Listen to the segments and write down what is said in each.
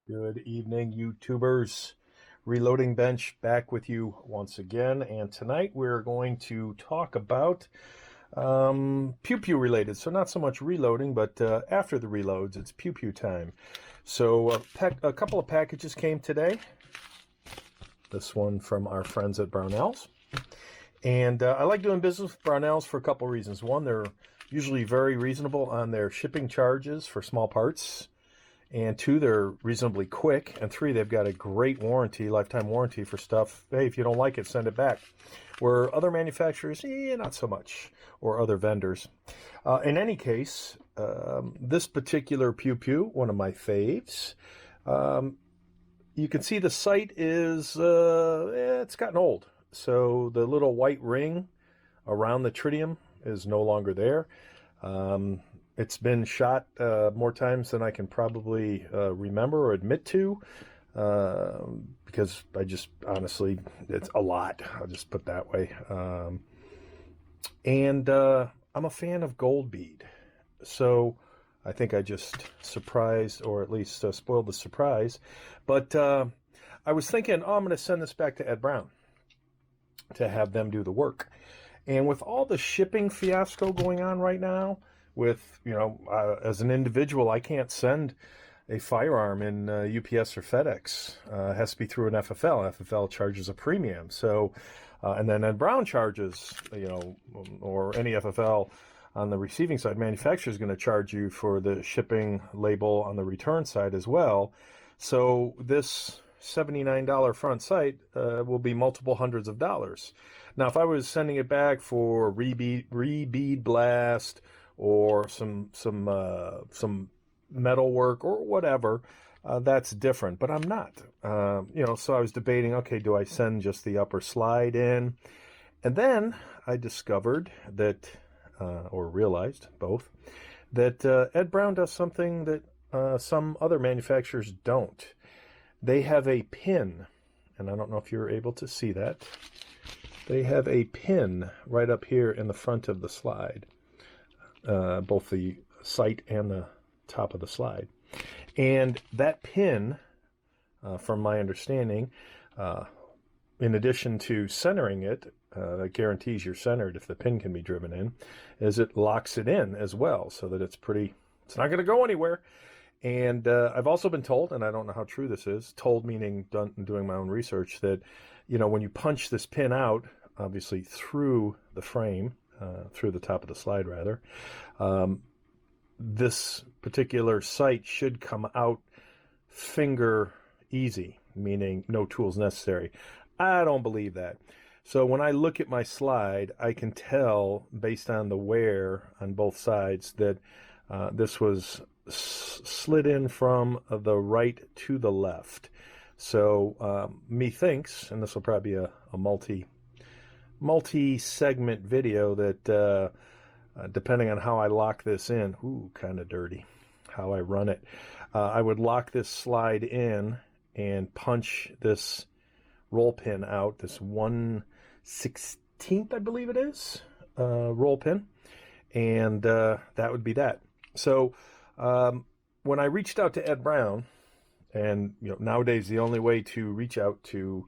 Good evening, YouTubers. Reloading Bench back with you once again, and tonight we're going to talk about pew pew related. So not so much reloading, but after the reloads, it's pew pew time. So a couple of packages came today. This one from our friends at Brownells, and I like doing business with Brownells for a couple reasons. One, they're usually very reasonable on their shipping charges for small parts. And two, they're reasonably quick. And three, they've got a great warranty, lifetime warranty for stuff. Hey, if you don't like it, send it back. Where other manufacturers, not so much, or other vendors. In any case, this particular Pew Pew, one of my faves, you can see the sight is, it's gotten old. So the little white ring around the tritium is no longer there. It's been shot more times than I can probably remember or admit to, because I just, honestly, it's a lot. I'll just put it that way. And I'm a fan of gold bead. So I think I just surprised, or at least spoiled the surprise. But I was thinking, I'm going to send this back to Ed Brown to have them do the work. And with all the shipping fiasco going on right now, with, as an individual, I can't send a firearm in UPS or FedEx. It has to be through an FFL. FFL charges a premium. So, and then Ed Brown charges, or any FFL on the receiving side, manufacturer is going to charge you for the shipping label on the return side as well. So this $79 front sight will be multiple hundreds of dollars. Now, if I was sending it back for re-bead blast, or some metal work or whatever, that's different. But I'm not. So I was debating, okay, do I send just the upper slide in? And then I discovered that, or realized both, that Ed Brown does something that some other manufacturers don't. They have a pin, and I don't know if you're able to see that. They have a pin right up here in the front of the slide. Both the sight and the top of the slide. And that pin, from my understanding, in addition to centering it, that guarantees you're centered if the pin can be driven in, is it locks it in as well, so that it's not going to go anywhere. And I've also been told, and I don't know how true this is, told meaning doing my own research, that, when you punch this pin out, obviously through the frame, through the top of the slide rather, this particular sight should come out finger easy, meaning no tools necessary. I don't believe that. So when I look at my slide, I can tell based on the wear on both sides that this was slid in from the right to the left. So methinks, and this will probably be a multi-segment video that depending on how I lock this in, kind of dirty, how I run it, I would lock this slide in and punch this roll pin out, this 1/16, I believe it is, roll pin, and that would be that. So when I reached out to Ed Brown, and nowadays the only way to reach out to,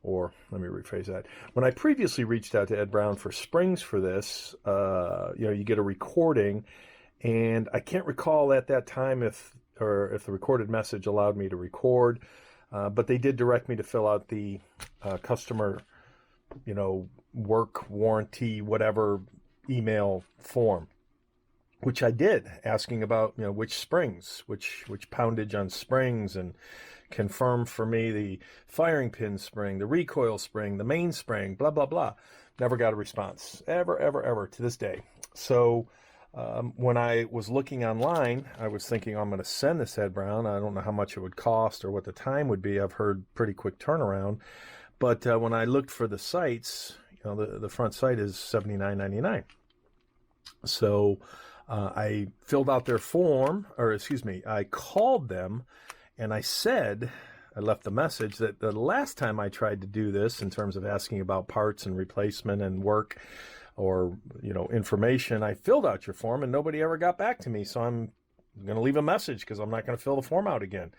or let me rephrase that. When I previously reached out to Ed Brown for springs for this, you get a recording, and I can't recall at that time if the recorded message allowed me to record, but they did direct me to fill out the customer, work warranty, whatever email form, which I did, asking about, which springs, which poundage on springs, and confirm for me the firing pin spring, the recoil spring, the main spring, blah, blah, blah. Never got a response, ever, to this day. So when I was looking online, I was thinking, I'm going to send this Ed Brown. I don't know how much it would cost or what the time would be. I've heard pretty quick turnaround. But when I looked for the sights, the front sight is $79.99. So I filled out their form, I called them, and I left the message that the last time I tried to do this in terms of asking about parts and replacement and work or, information, I filled out your form and nobody ever got back to me. So I'm going to leave a message because I'm not going to fill the form out again.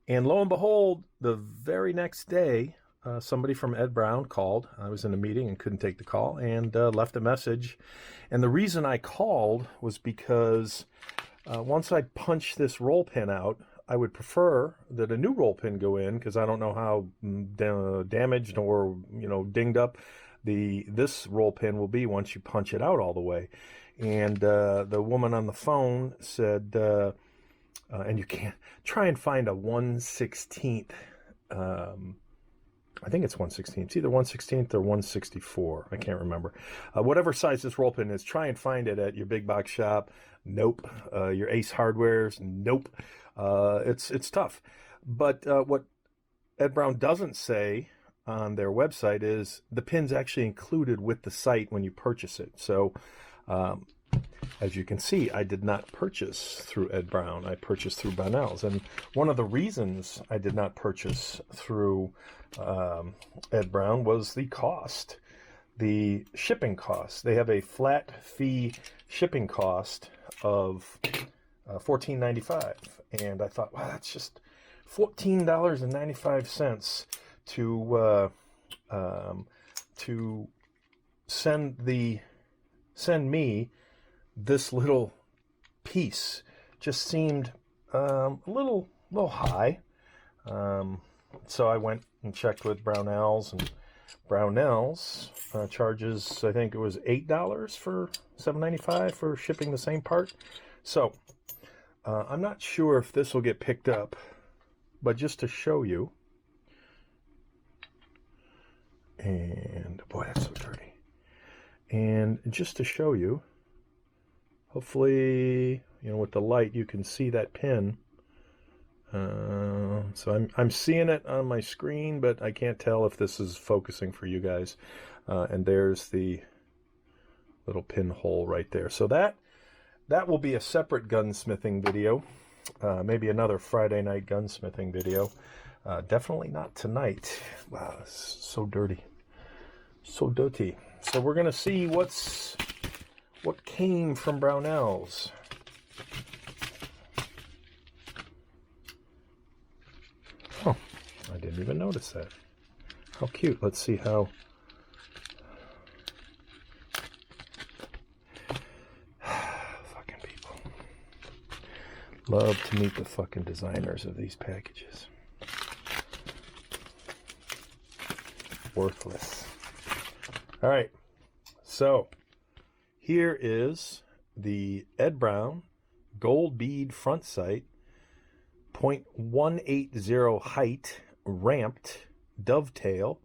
And lo and behold, the very next day, somebody from Ed Brown called. I was in a meeting and couldn't take the call, and left a message. And the reason I called was because once I punch this roll pin out, I would prefer that a new roll pin go in, because I don't know how damaged or dinged up this roll pin will be once you punch it out all the way. And the woman on the phone said, and you can't try and find a 1/16th. I think it's 1/16th. It's either 1/16th or 1/64. I can't remember. Whatever size this roll pin is, try and find it at your big box shop. Nope. Your Ace Hardwares. Nope. It's tough. But what Ed Brown doesn't say on their website is the pin's actually included with the site when you purchase it. So as you can see, I did not purchase through Ed Brown. I purchased through Brownells. And one of the reasons I did not purchase through Ed Brown was the cost, the shipping cost. They have a flat fee shipping cost of $14.95. And I thought, wow, that's just $14.95 to send me this little piece. Just seemed a little high. So I went and checked with Brownells, and Brownells charges, I think it was $8 for $7.95 for shipping the same part. So I'm not sure if this will get picked up, but just to show you, and boy, that's so dirty. And just to show you, hopefully, with the light, you can see that pin. So I'm seeing it on my screen, but I can't tell if this is focusing for you guys. And there's the little pinhole right there. So that will be a separate gunsmithing video. Maybe another Friday night gunsmithing video. Definitely not tonight. Wow, it's so dirty. So dirty. So we're going to see what came from Brownells. Oh, I didn't even notice that. How cute. Let's see how... Fucking people. Love to meet the fucking designers of these packages. Worthless. All right. So, here is the Ed Brown gold bead front sight, 0.180 height, ramped dovetail.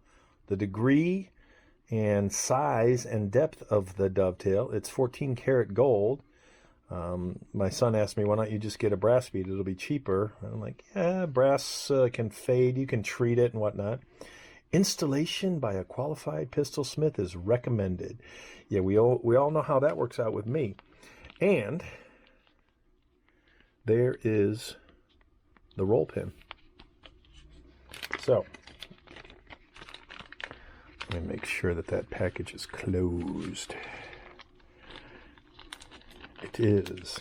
The degree and size and depth of the dovetail, it's 14 karat gold. My son asked me, why don't you just get a brass bead? It'll be cheaper. And I'm like, yeah, brass can fade. You can treat it and whatnot. Installation by a qualified pistol smith is recommended. Yeah, we all know how that works out with me. And there is the roll pin. So let me make sure that package is closed. It is.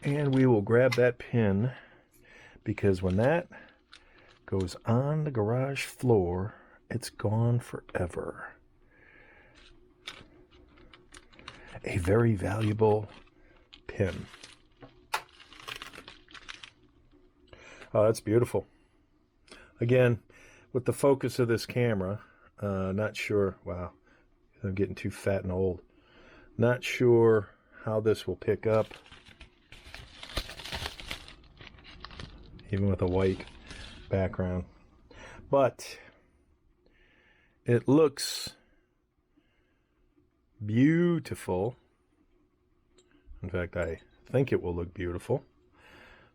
And we will grab that pin, because when that goes on the garage floor, it's gone forever. A very valuable pin. Oh, that's beautiful. Again, with the focus of this camera, not sure. Wow, I'm getting too fat and old. Not sure how this will pick up, even with a white background. But it looks beautiful. In fact, I think it will look beautiful.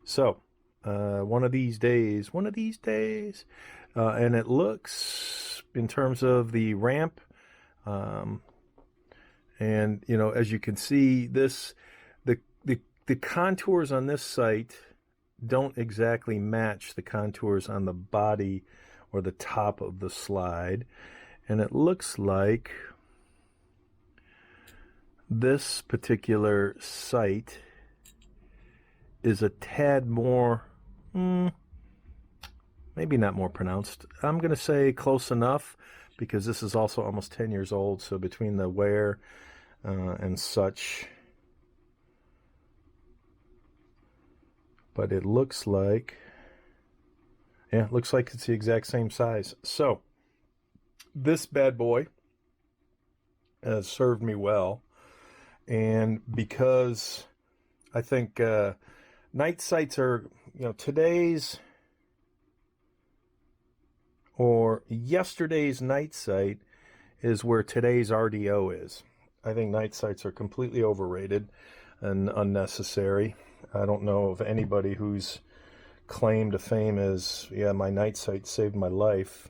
So, one of these days, and it looks, in terms of the ramp, and as you can see, the contours on this sight don't exactly match the contours on the body or the top of the slide. And it looks like this particular sight is a tad more, maybe not more pronounced. I'm going to say close enough, because this is also almost 10 years old, so between the wear and such. But it looks like, yeah, it looks like it's the exact same size. So this bad boy has served me well, and because I think night sights are, today's or yesterday's night sight is where today's RDO is. I think night sights are completely overrated and unnecessary. I don't know of anybody whose claim to fame is, yeah, my night sight saved my life.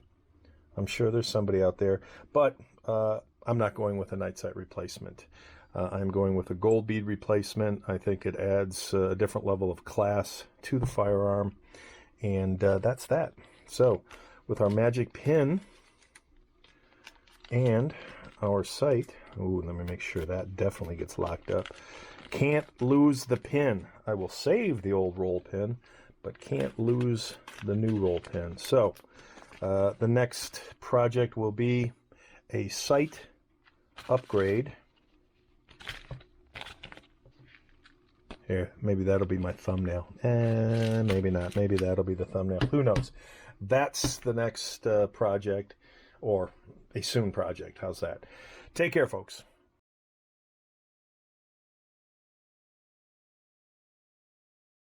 I'm sure there's somebody out there, but I'm not going with a night sight replacement. I'm going with a gold bead replacement. I think it adds a different level of class to the firearm, and that's that. So with our magic pin and our sight, ooh, let me make sure that definitely gets locked up. Can't lose the pin. I will save the old roll pin, but can't lose the new roll pin. So the next project will be a sight upgrade. Here, maybe that'll be my thumbnail. Maybe not. Maybe that'll be the thumbnail. Who knows? That's the next project, or a soon project. How's that? Take care, folks.